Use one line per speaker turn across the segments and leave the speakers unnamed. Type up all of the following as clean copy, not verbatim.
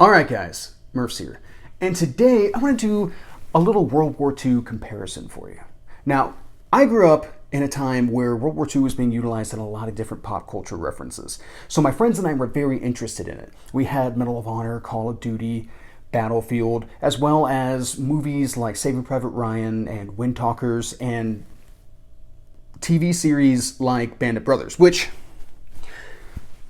Alright guys, Murph's here, and today I want to do a little World War II comparison for you. Now, I grew up in a time where World War II was being utilized in a lot of different pop culture references, so my friends and I were very interested in it. We had Medal of Honor, Call of Duty, Battlefield, as well as movies like Saving Private Ryan and Wind Talkers, and TV series like Band of Brothers, which,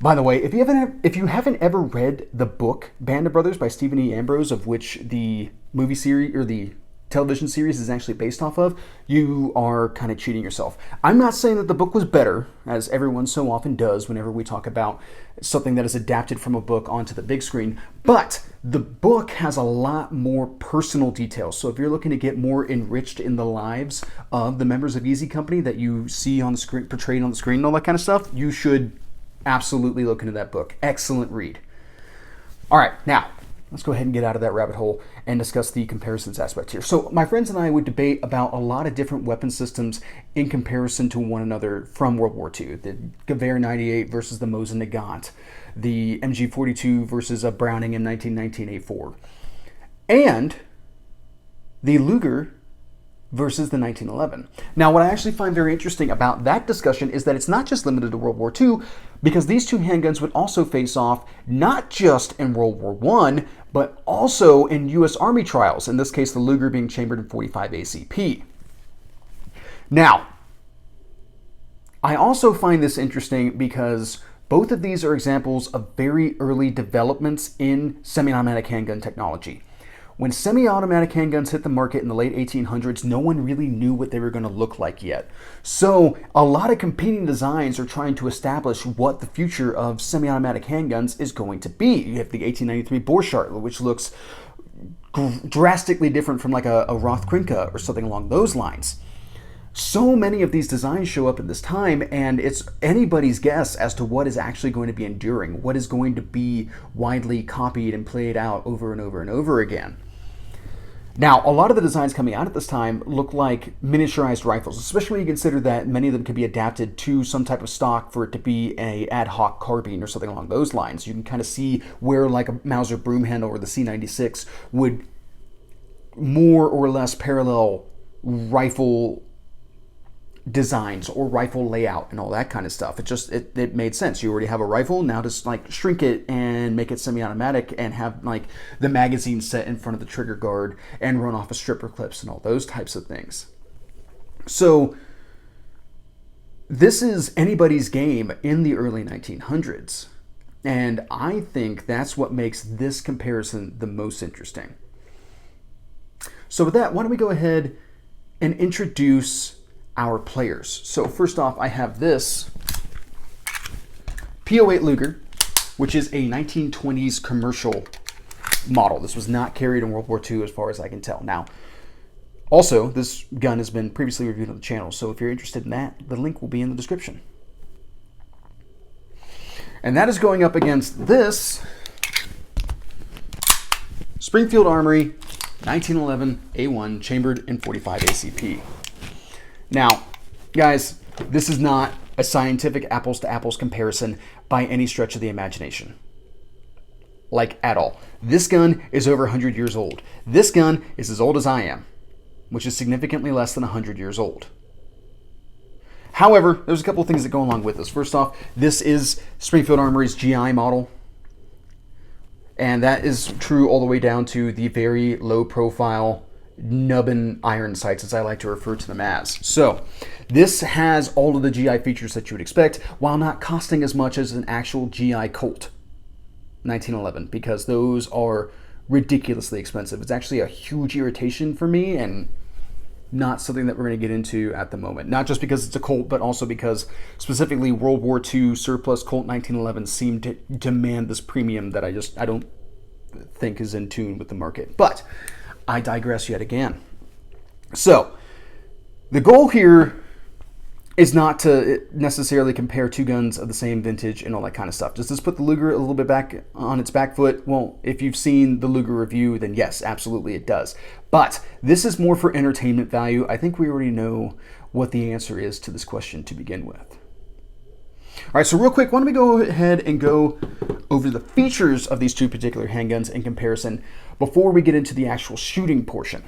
by the way, if you haven't ever read the book Band of Brothers by Stephen E. Ambrose, of which the movie series or the television series is actually based off of, you are kind of cheating yourself. I'm not saying that the book was better, as everyone so often does whenever we talk about something that is adapted from a book onto the big screen, but the book has a lot more personal details. So if you're looking to get more enriched in the lives of the members of Easy Company that you see on the screen, portrayed on the screen and all that kind of stuff, you should absolutely look into that book. Excellent read. All right, now let's go ahead and get out of that rabbit hole and discuss the comparisons aspect here. So my friends and I would debate about a lot of different weapon systems in comparison to one another from World War II. The Gewehr 98 versus the Mosin Nagant, the MG42 versus a Browning M1919 A4, and the Luger versus the 1911. Now, what I actually find very interesting about that discussion is that it's not just limited to World War II, because these two handguns would also face off not just in World War I, but also in U.S. Army trials, in this case the Luger being chambered in .45 ACP. Now, I also find this interesting because both of these are examples of very early developments in semi-automatic handgun technology. When semi-automatic handguns hit the market in the late 1800s, no one really knew what they were going to look like yet. So a lot of competing designs are trying to establish what the future of semi-automatic handguns is going to be. You have the 1893 Borchardt, which looks drastically different from like a Roth Krinka or something along those lines. So many of these designs show up at this time, and it's anybody's guess as to what is actually going to be enduring, what is going to be widely copied and played out over and over and over again. Now, a lot of the designs coming out at this time look like miniaturized rifles, especially when you consider that many of them can be adapted to some type of stock for it to be a ad hoc carbine or something along those lines. You can kind of see where like a Mauser broom handle or the C96 would more or less parallel rifle designs or rifle layout and all that kind of stuff. It made sense. You already have a rifle, now just like shrink it and make it semi-automatic and have like the magazine set in front of the trigger guard and run off of stripper clips and all those types of things. So this is anybody's game in the early 1900s, and I think that's what makes this comparison the most interesting. So with that, why don't we go ahead and introduce our players. So first off, I have this P08 Luger, which is a 1920s commercial model. This was not carried in World War II as far as I can tell. Now, also, this gun has been previously reviewed on the channel, so if you're interested in that, the link will be in the description. And that is going up against this Springfield Armory 1911 A1 chambered in .45 ACP. Now, guys, this is not a scientific apples-to-apples comparison by any stretch of the imagination. Like, at all. This gun is over 100 years old. This gun is as old as I am, which is significantly less than 100 years old. However, there's a couple of things that go along with this. First off, this is Springfield Armory's GI model, and that is true all the way down to the very low-profile nubbin iron sights, as I like to refer to them as. So this has all of the GI features that you would expect, while not costing as much as an actual GI Colt 1911, because those are ridiculously expensive. It's actually a huge irritation for me, and not something that we're going to get into at the moment. Not just because it's a Colt, but also because specifically World War II surplus Colt 1911 seem to demand this premium that I don't think is in tune with the market. But I digress yet again. So the goal here is not to necessarily compare two guns of the same vintage and all that kind of stuff. Does this put the Luger a little bit back on its back foot? Well, if you've seen the Luger review, then yes, absolutely it does. But this is more for entertainment value. I think we already know what the answer is to this question to begin with. All right, so real quick, why don't we go ahead and go over the features of these two particular handguns in comparison before we get into the actual shooting portion.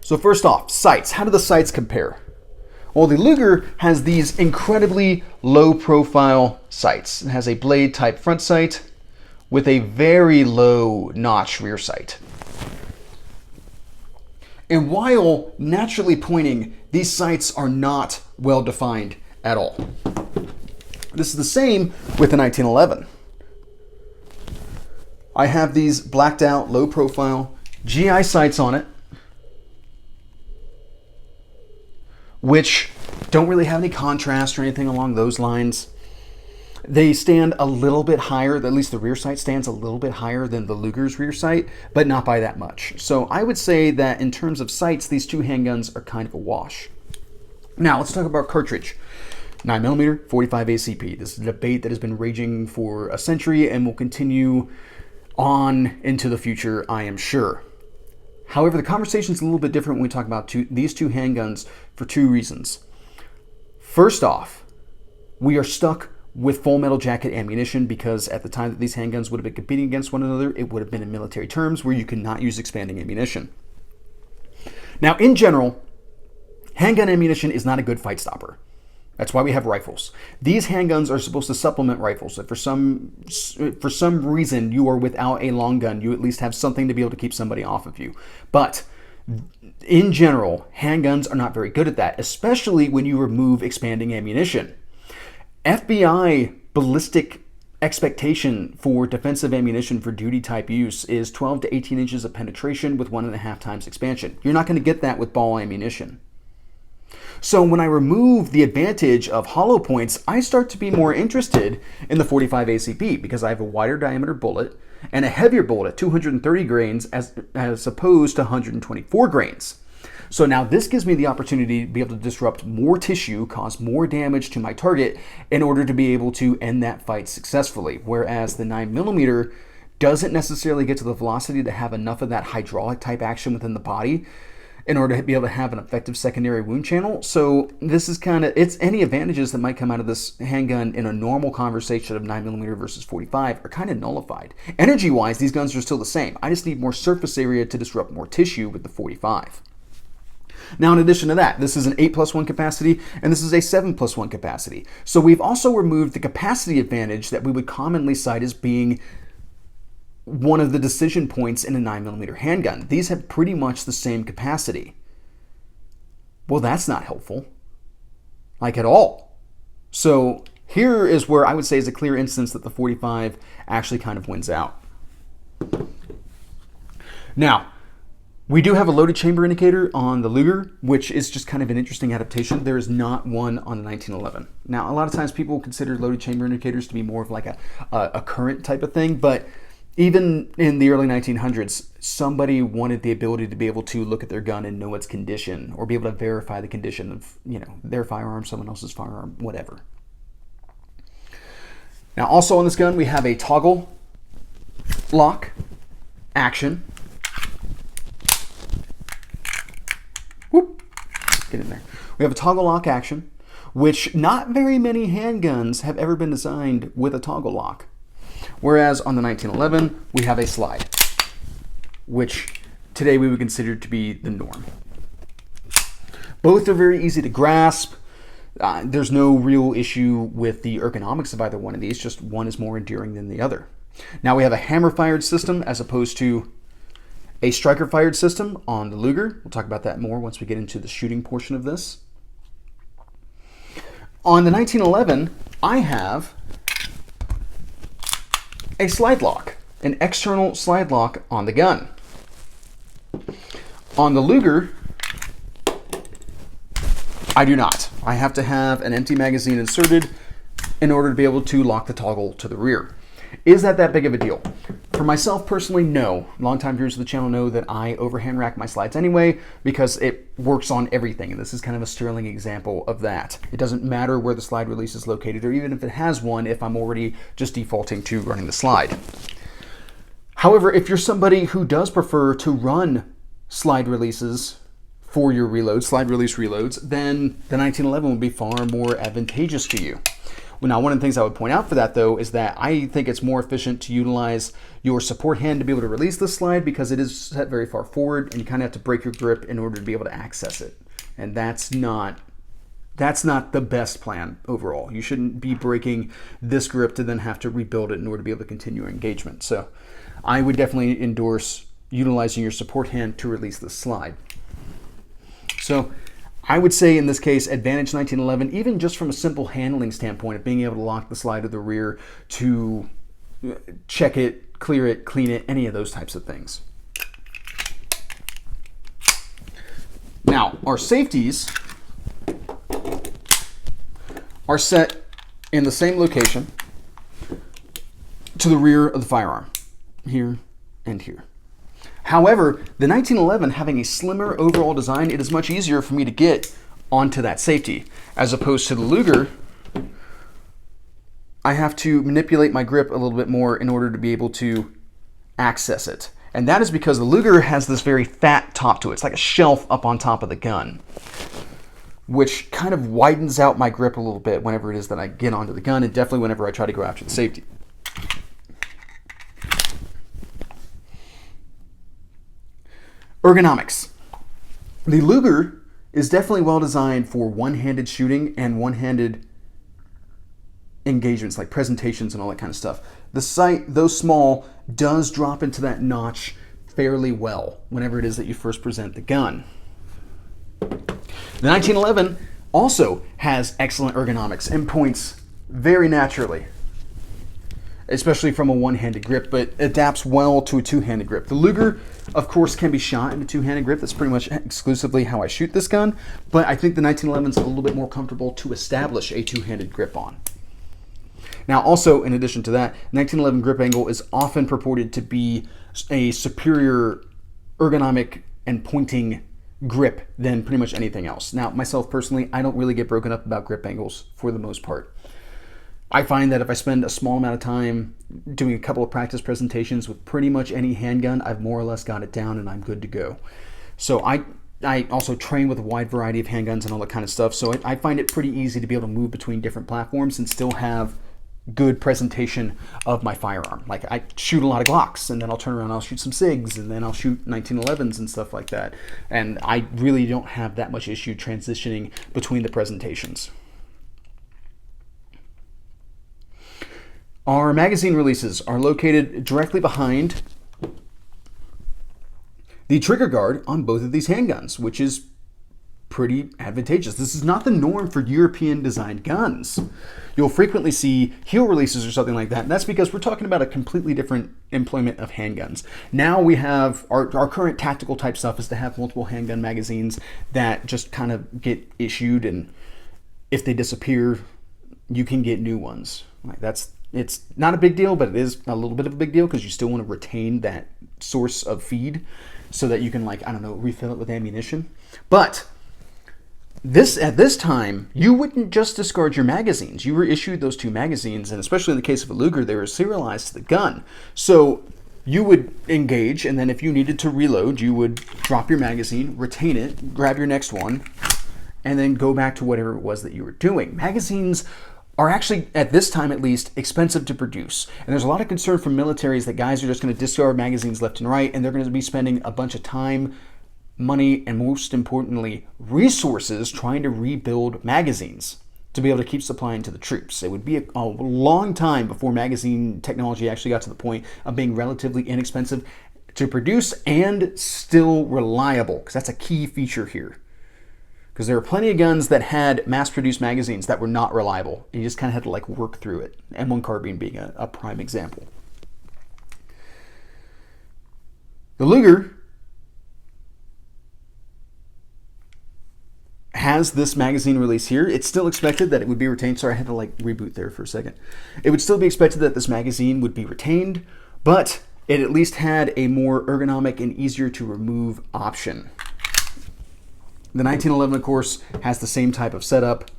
So first off, sights. How do the sights compare? Well, the Luger has these incredibly low profile sights. It has a blade type front sight with a very low notch rear sight. And while naturally pointing, these sights are not well defined at all. This is the same with the 1911. I have these blacked out, low profile GI sights on it, which don't really have any contrast or anything along those lines. They stand a little bit higher, at least the rear sight stands a little bit higher than the Luger's rear sight, but not by that much. So I would say that in terms of sights, these two handguns are kind of a wash. Now let's talk about cartridge. 9mm, 45 ACP. This is a debate that has been raging for a century and will continue on into the future, I am sure. However, the conversation is a little bit different when we talk about these two handguns for two reasons. First off, we are stuck with full metal jacket ammunition because at the time that these handguns would have been competing against one another, it would have been in military terms where you cannot use expanding ammunition. Now, in general, handgun ammunition is not a good fight stopper. That's why we have rifles. These handguns are supposed to supplement rifles. If for some reason you are without a long gun, you at least have something to be able to keep somebody off of you. But in general, handguns are not very good at that, especially when you remove expanding ammunition. FBI ballistic expectation for defensive ammunition for duty type use is 12 to 18 inches of penetration with 1.5 times expansion. You're not going to get that with ball ammunition. So when I remove the advantage of hollow points, I start to be more interested in the 45 ACP because I have a wider diameter bullet and a heavier bullet at 230 grains as opposed to 124 grains. So now this gives me the opportunity to be able to disrupt more tissue, cause more damage to my target in order to be able to end that fight successfully. Whereas the 9mm doesn't necessarily get to the velocity to have enough of that hydraulic type action within the body in order to be able to have an effective secondary wound channel. So this is it's any advantages that might come out of this handgun in a normal conversation of 9mm versus 45 are kind of nullified. Energy-wise, these guns are still the same. I just need more surface area to disrupt more tissue with the 45. Now, in addition to that, this is an 8+1 capacity, and this is a 7+1 capacity. So we've also removed the capacity advantage that we would commonly cite as being one of the decision points in a 9mm handgun. These have pretty much the same capacity. Well, that's not helpful, like at all. So here is where I would say is a clear instance that the 45 actually kind of wins out. Now, we do have a loaded chamber indicator on the Luger, which is just kind of an interesting adaptation. There is not one on the 1911. Now, a lot of times people consider loaded chamber indicators to be more of like a current type of thing, but even in the early 1900s, somebody wanted the ability to be able to look at their gun and know its condition, or be able to verify the condition of, their firearm, someone else's firearm, whatever. Now, also on this gun, we have a toggle lock action. Whoop, get in there. We have a toggle lock action, which not very many handguns have ever been designed with a toggle lock. Whereas on the 1911, we have a slide, which today we would consider to be the norm. Both are very easy to grasp. There's no real issue with the ergonomics of either one of these, just one is more enduring than the other. Now we have a hammer-fired system as opposed to a striker-fired system on the Luger. We'll talk about that more once we get into the shooting portion of this. On the 1911, I have a slide lock, an external slide lock on the gun. On the Luger, I do not. I have to have an empty magazine inserted in order to be able to lock the toggle to the rear. Is that big of a deal? For myself personally, no. Longtime viewers of the channel know that I overhand rack my slides anyway because it works on everything, and this is kind of a sterling example of that. It doesn't matter where the slide release is located, or even if it has one, if I'm already just defaulting to running the slide. However, if you're somebody who does prefer to run slide releases for your reloads, slide release reloads, then the 1911 would be far more advantageous to you. Now, one of the things I would point out for that, though, is that I think it's more efficient to utilize your support hand to be able to release the slide because it is set very far forward and you kind of have to break your grip in order to be able to access it. And that's not the best plan overall. You shouldn't be breaking this grip to then have to rebuild it in order to be able to continue engagement. So I would definitely endorse utilizing your support hand to release the slide. So I would say in this case, Advantage 1911, even just from a simple handling standpoint of being able to lock the slide to the rear, to check it, clear it, clean it, any of those types of things. Now, our safeties are set in the same location to the rear of the firearm, here and here. However, the 1911 having a slimmer overall design, it is much easier for me to get onto that safety. As opposed to the Luger, I have to manipulate my grip a little bit more in order to be able to access it. And that is because the Luger has this very fat top to it. It's like a shelf up on top of the gun, which kind of widens out my grip a little bit whenever it is that I get onto the gun, and definitely whenever I try to go after the safety. Ergonomics. The Luger is definitely well designed for one-handed shooting and one-handed engagements like presentations and all that kind of stuff. The sight, though small, does drop into that notch fairly well whenever it is that you first present the gun. The 1911 also has excellent ergonomics and points very naturally, especially from a one-handed grip, but adapts well to a two-handed grip. The Luger, of course, can be shot in a two-handed grip. That's pretty much exclusively how I shoot this gun, but I think the 1911 is a little bit more comfortable to establish a two-handed grip on. Now, also, in addition to that, 1911 grip angle is often purported to be a superior ergonomic and pointing grip than pretty much anything else. Now, myself personally, I don't really get broken up about grip angles for the most part. I find that if I spend a small amount of time doing a couple of practice presentations with pretty much any handgun, I've more or less got it down and I'm good to go. So I also train with a wide variety of handguns and all that kind of stuff, so I find it pretty easy to be able to move between different platforms and still have good presentation of my firearm. Like, I shoot a lot of Glocks, and then I'll turn around and I'll shoot some SIGs, and then I'll shoot 1911s and stuff like that. And I really don't have that much issue transitioning between the presentations. Our magazine releases are located directly behind the trigger guard on both of these handguns, which is pretty advantageous. This is not the norm for European designed guns. You'll frequently see heel releases or something like that, and that's because we're talking about a completely different employment of handguns. Now we have our current tactical type stuff is to have multiple handgun magazines that just kind of get issued, and if they disappear, you can get new ones. Like, it's not a big deal, but it is a little bit of a big deal because you still want to retain that source of feed so that you can, like, I don't know, refill it with ammunition. But at this time, you wouldn't just discard your magazines. You were issued those two magazines, and especially in the case of a Luger, they were serialized to the gun. So you would engage, and then if you needed to reload, you would drop your magazine, retain it, grab your next one, and then go back to whatever it was that you were doing. Magazines are actually, at this time at least, expensive to produce. And there's a lot of concern from militaries that guys are just going to discard magazines left and right, and they're going to be spending a bunch of time, money, and most importantly, resources trying to rebuild magazines to be able to keep supplying to the troops. It would be a long time before magazine technology actually got to the point of being relatively inexpensive to produce and still reliable, because that's a key feature here. Because there are plenty of guns that had mass-produced magazines that were not reliable. You just kind of had to, like, work through it. M1 carbine being a prime example. The Luger has this magazine release here. It's still expected that it would be retained. Sorry, I had to, like, reboot there for a second. It would still be expected that this magazine would be retained, but it at least had a more ergonomic and easier to remove option. The 1911, of course, has the same type of setup.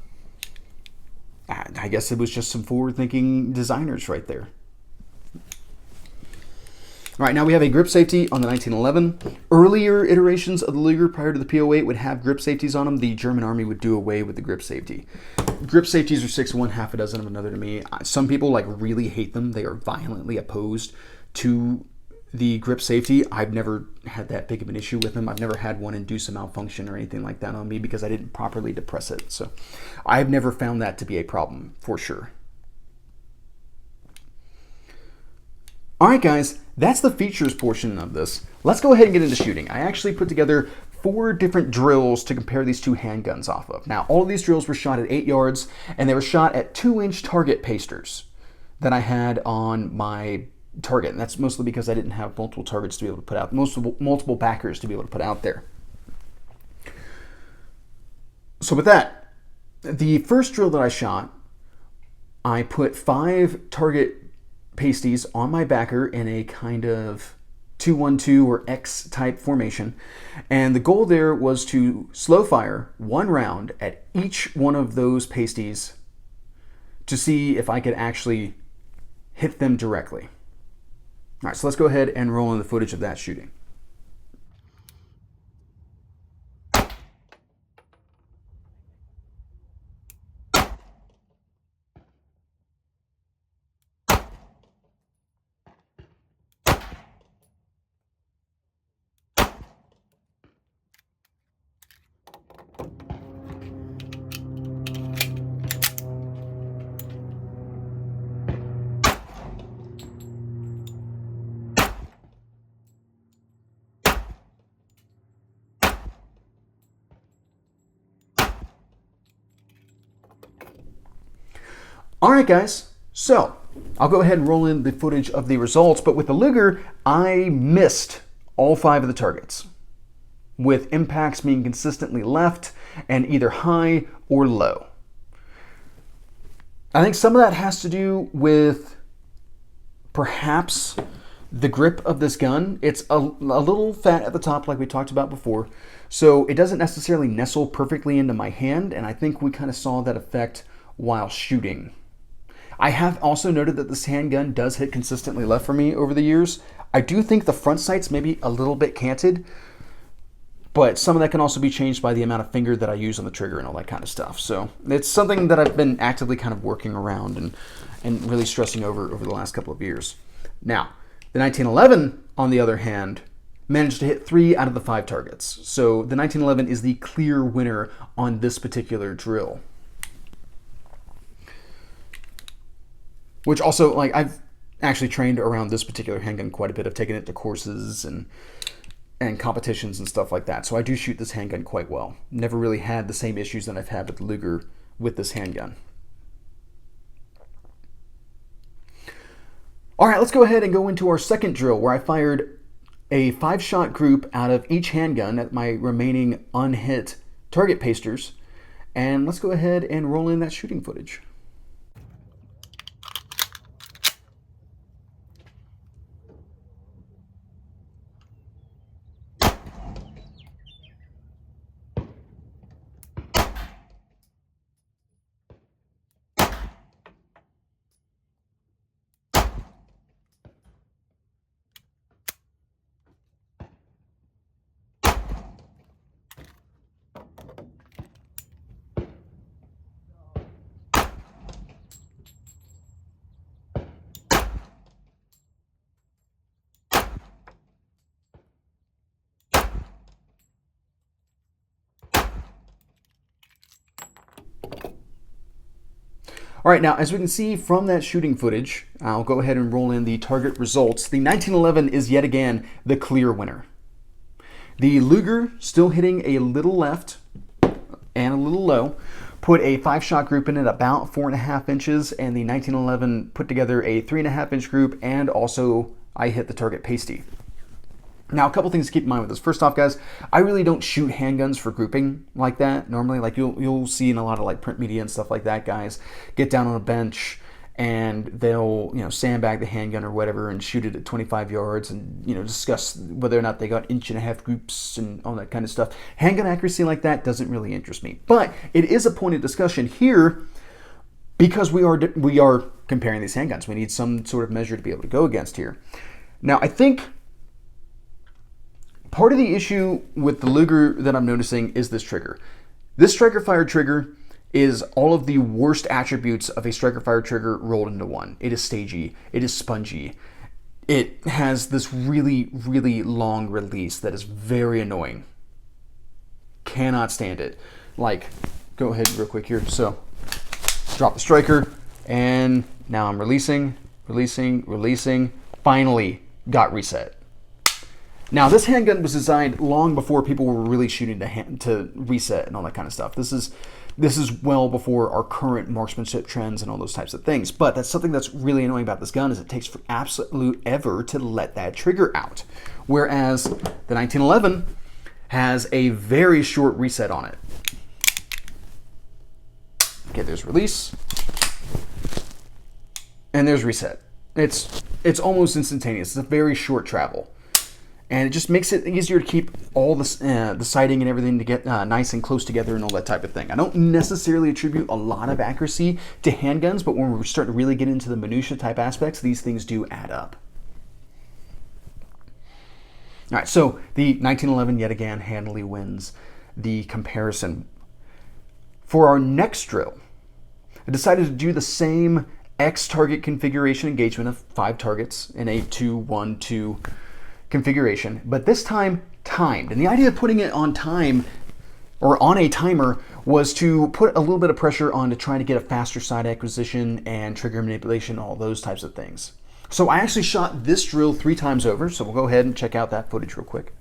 I guess it was just some forward-thinking designers right there. All right, now we have a grip safety on the 1911. Earlier iterations of the Luger prior to the P08 would have grip safeties on them. The German Army would do away with the grip safety. Grip safeties are 6 of one, half a dozen of another to me. Some people like really hate them. They are violently opposed to the grip safety. I've never had that big of an issue with them. I've never had one induce a malfunction or anything like that on me because I didn't properly depress it. So I've never found that to be a problem for sure. All right, guys, that's the features portion of this. Let's go ahead and get into shooting. I actually put together 4 different drills to compare these 2 handguns off of. Now, all of these drills were shot at 8 yards, and they were shot at 2-inch target pasters that I had on my target. And that's mostly because I didn't have multiple targets to be able to put out, multiple backers to be able to put out there. So with that, the first drill that I shot, I put 5 target pasties on my backer in a kind of 2-1-2 or X type formation, and the goal there was to slow fire 1 round at each one of those pasties to see if I could actually hit them directly. All right, so let's go ahead and roll in the footage of that shooting. All right, guys, so I'll go ahead and roll in the footage of the results, but with the Luger, I missed all 5 of the targets, with impacts being consistently left and either high or low. I think some of that has to do with perhaps the grip of this gun. It's a little fat at the top like we talked about before, so it doesn't necessarily nestle perfectly into my hand, and I think we kind of saw that effect while shooting. I have also noted that this handgun does hit consistently left for me over the years. I do think the front sight's maybe a little bit canted, but some of that can also be changed by the amount of finger that I use on the trigger and all that kind of stuff. So it's something that I've been actively kind of working around and really stressing over the last couple of years. Now, the 1911, on the other hand, managed to hit 3 out of the 5 targets. So the 1911 is the clear winner on this particular drill. Which also, like, I've actually trained around this particular handgun quite a bit. I've taken it to courses and competitions and stuff like that. So I do shoot this handgun quite well. Never really had the same issues that I've had with the Luger with this handgun. All right, let's go ahead and go into our second drill where I fired a 5-shot group out of each handgun at my remaining unhit target pasters. And let's go ahead and roll in that shooting footage. All right, now, as we can see from that shooting footage, I'll go ahead and roll in the target results. The 1911 is yet again the clear winner. The Luger, still hitting a little left and a little low, put a 5-shot group in at about 4.5 inches, and the 1911 put together a 3.5-inch group, and also I hit the target pasty. Now, a couple things to keep in mind with this. First off, guys, I really don't shoot handguns for grouping like that. Normally, like you'll see in a lot of like print media and stuff like that, guys get down on a bench and they'll sandbag the handgun or whatever and shoot it at 25 yards and discuss whether or not they got 1.5-inch groups and all that kind of stuff. Handgun accuracy like that doesn't really interest me, but it is a point of discussion here because we are comparing these handguns. We need some sort of measure to be able to go against here. Now, I think part of the issue with the Luger that I'm noticing is this trigger. This striker fire trigger is all of the worst attributes of a striker fire trigger rolled into one. It is stagey, it is spongy, it has this really, really long release that is very annoying. Cannot stand it. Like, go ahead real quick here. So, drop the striker, and now I'm releasing, finally got reset. Now, this handgun was designed long before people were really shooting to reset and all that kind of stuff. This is well before our current marksmanship trends and all those types of things. But that's something that's really annoying about this gun is it takes for absolute ever to let that trigger out. Whereas the 1911 has a very short reset on it. Okay, there's release. And there's reset. It's almost instantaneous. It's a very short travel. And it just makes it easier to keep all the sighting and everything to get nice and close together and all that type of thing. I don't necessarily attribute a lot of accuracy to handguns, but when we're starting to really get into the minutia type aspects, these things do add up. All right, so the 1911 yet again handily wins the comparison. For our next drill, I decided to do the same X target configuration engagement of 5 targets in a 2-1-2 configuration, but this time timed. And the idea of putting it on time or on a timer was to put a little bit of pressure on to trying to get a faster sight acquisition and trigger manipulation, all those types of things. So I actually shot this drill 3 times over, so we'll go ahead and check out that footage real quick.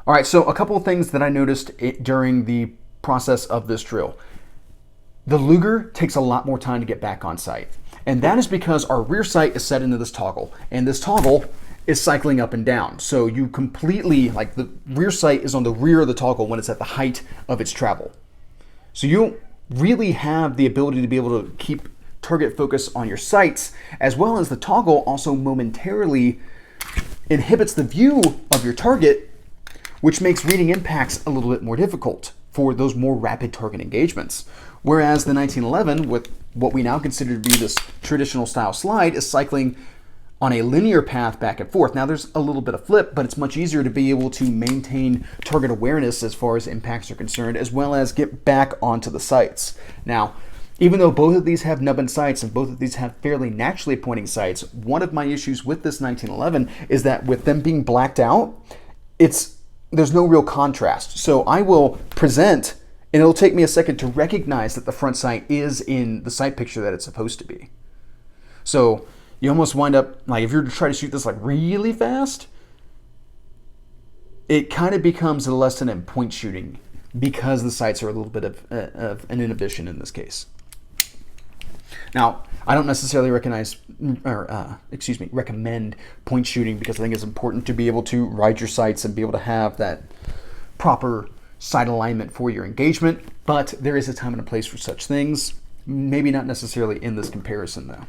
All right, so a couple of things that I noticed during the process of this drill. The Luger takes a lot more time to get back on sight. And that is because our rear sight is set into this toggle. And this toggle is cycling up and down. So you completely, like the rear sight is on the rear of the toggle when it's at the height of its travel. So you don't really have the ability to be able to keep target focus on your sights, as well as the toggle also momentarily inhibits the view of your target, which makes reading impacts a little bit more difficult for those more rapid target engagements. Whereas the 1911, with what we now consider to be this traditional style slide, is cycling on a linear path back and forth. Now there's a little bit of flip, but it's much easier to be able to maintain target awareness as far as impacts are concerned, as well as get back onto the sights. Now, even though both of these have nubbin sights and both of these have fairly naturally pointing sights, one of my issues with this 1911 is that with them being blacked out, there's no real contrast. So I will present, and it'll take me a second to recognize that the front sight is in the sight picture that it's supposed to be. So you almost wind up, like if you're to try to shoot this like really fast, it kind of becomes a lesson in point shooting because the sights are a little bit of an inhibition in this case. Now, I don't necessarily recommend point shooting because I think it's important to be able to ride your sights and be able to have that proper sight alignment for your engagement, but there is a time and a place for such things. Maybe not necessarily in this comparison though.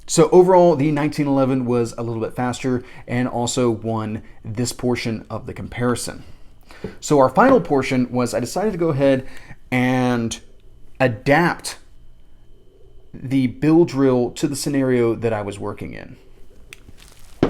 So overall, the 1911 was a little bit faster and also won this portion of the comparison. So our final portion was I decided to go ahead and adapt the bill drill to the scenario that I was working in.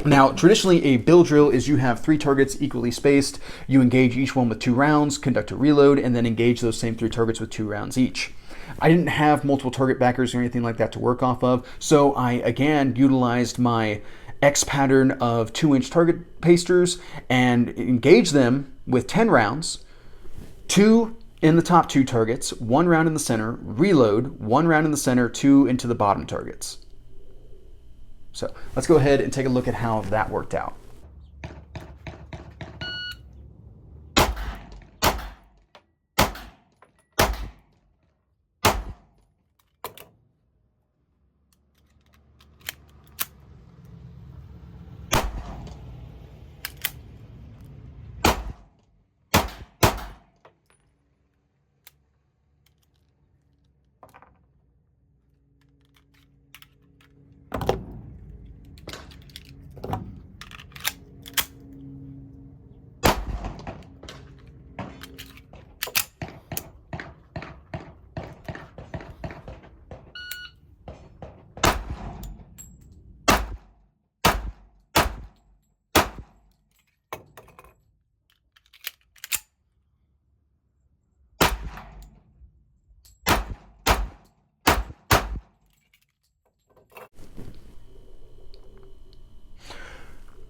Now, traditionally, a bill drill is you have 3 targets equally spaced. You engage each one with 2 rounds, conduct a reload, and then engage those same 3 targets with 2 rounds each. I didn't have multiple target backers or anything like that to work off of, so I again utilized my X pattern of 2-inch target pasters and engaged them with 10 rounds, 2 in the top 2 targets, 1 round in the center, reload, 1 round in the center, 2 into the bottom targets. So let's go ahead and take a look at how that worked out.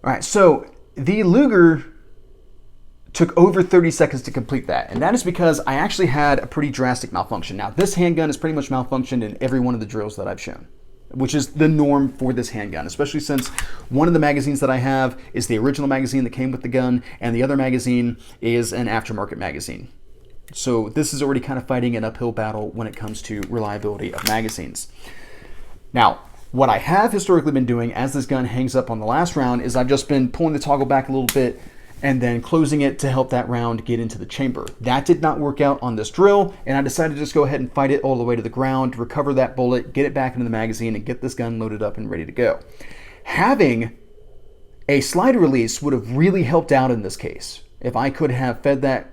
All right, so the Luger took over 30 seconds to complete that, and that is because I actually had a pretty drastic malfunction. Now, this handgun is pretty much malfunctioned in every one of the drills that I've shown, which is the norm for this handgun, especially since one of the magazines that I have is the original magazine that came with the gun, and the other magazine is an aftermarket magazine. So this is already kind of fighting an uphill battle when it comes to reliability of magazines. Now, what I have historically been doing as this gun hangs up on the last round is I've just been pulling the toggle back a little bit and then closing it to help that round get into the chamber. That did not work out on this drill, and I decided to just go ahead and fight it all the way to the ground, recover that bullet, get it back into the magazine, and get this gun loaded up and ready to go. Having a slide release would have really helped out in this case. If I could have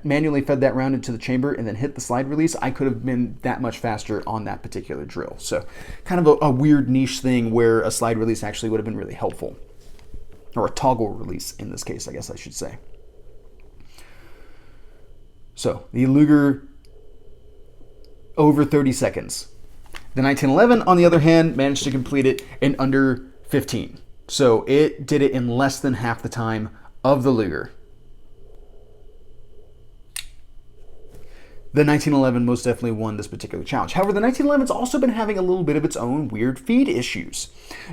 manually fed that round into the chamber and then hit the slide release, I could have been that much faster on that particular drill. So kind of a weird niche thing where a slide release actually would have been really helpful. Or a toggle release in this case, I guess I should say. So the Luger, over 30 seconds. The 1911, on the other hand, managed to complete it in under 15. So it did it in less than half the time of the Luger. The 1911 most definitely won this particular challenge. However, the 1911's also been having a little bit of its own weird feed issues.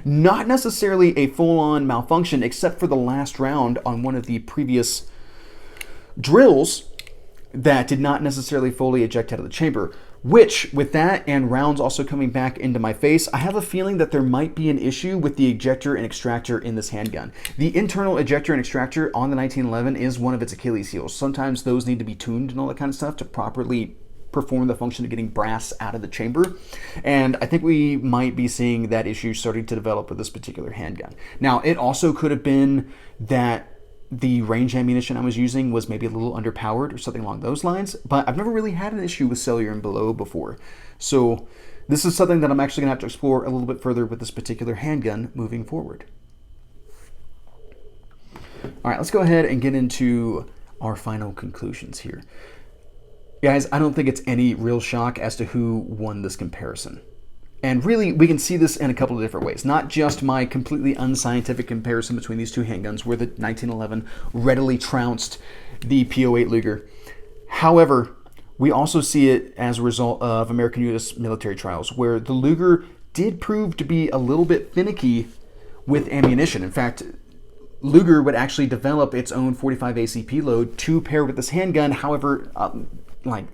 Not necessarily a full-on malfunction, except for the last round on one of the previous drills that did not necessarily fully eject out of the chamber, which, with that and rounds also coming back into my face, I have a feeling that there might be an issue with the ejector and extractor in this handgun. The internal ejector and extractor on the 1911 is one of its Achilles heels. Sometimes those need to be tuned and all that kind of stuff to properly perform the function of getting brass out of the chamber, and I think we might be seeing that issue starting to develop with this particular handgun. Now, it also could have been that the range ammunition I was using was maybe a little underpowered or something along those lines, but I've never really had an issue with cellular and below before. So this is something that I'm actually gonna have to explore a little bit further with this particular handgun moving forward. All right, let's go ahead and get into our final conclusions here. Guys, I don't think it's any real shock as to who won this comparison. And really, we can see this in a couple of different ways. Not just my completely unscientific comparison between these two handguns, where the 1911 readily trounced the P08 Luger. However, we also see it as a result of American U.S. military trials, where the Luger did prove to be a little bit finicky with ammunition. In fact, Luger would actually develop its own 45 ACP load to pair with this handgun. However, like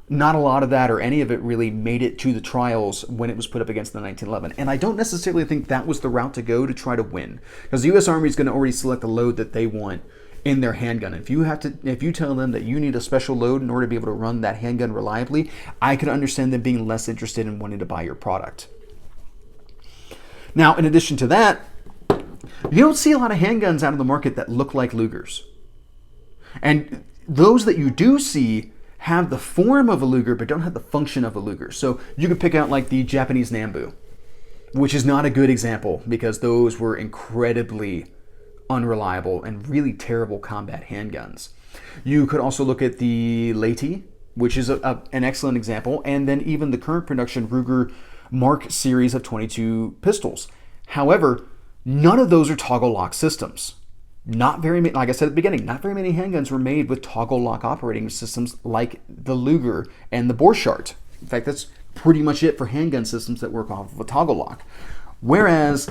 Not a lot of that or any of it really made it to the trials when it was put up against the 1911. And I don't necessarily think that was the route to go to try to win, because the U.S. Army is going to already select the load that they want in their handgun. If you tell them that you need a special load in order to be able to run that handgun reliably, I could understand them being less interested in wanting to buy your product. Now, in addition to that, you don't see a lot of handguns out of the market that look like Lugers. And those that you do see have the form of a Luger but don't have the function of a Luger. So you could pick out like the Japanese Nambu, which is not a good example because those were incredibly unreliable and really terrible combat handguns. You could also look at the Leti, which is an excellent example, and then even the current production Ruger Mark series of 22 pistols. However, none of those are toggle lock systems. Not very many, like I said at the beginning, not very many handguns were made with toggle lock operating systems like the Luger and the Borchardt. In fact, that's pretty much it for handgun systems that work off of a toggle lock. Whereas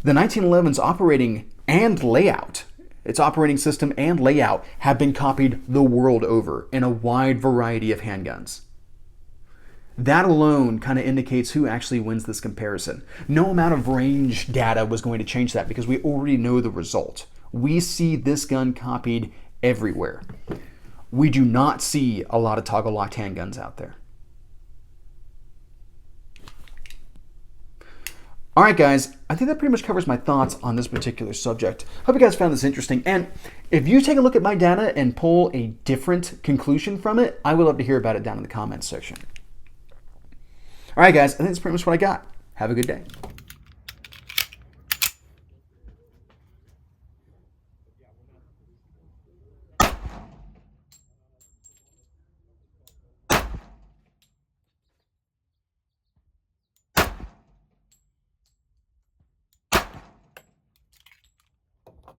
the 1911's operating and layout, its operating system and layout have been copied the world over in a wide variety of handguns. That alone kind of indicates who actually wins this comparison. No amount of range data was going to change that because we already know the result. We see this gun copied everywhere. We do not see a lot of toggle locked handguns out there. All right, guys, I think that pretty much covers my thoughts on this particular subject. Hope you guys found this interesting. And if you take a look at my data and pull a different conclusion from it, I would love to hear about it down in the comments section. All right, guys, I think that's pretty much what I got. Have a good day.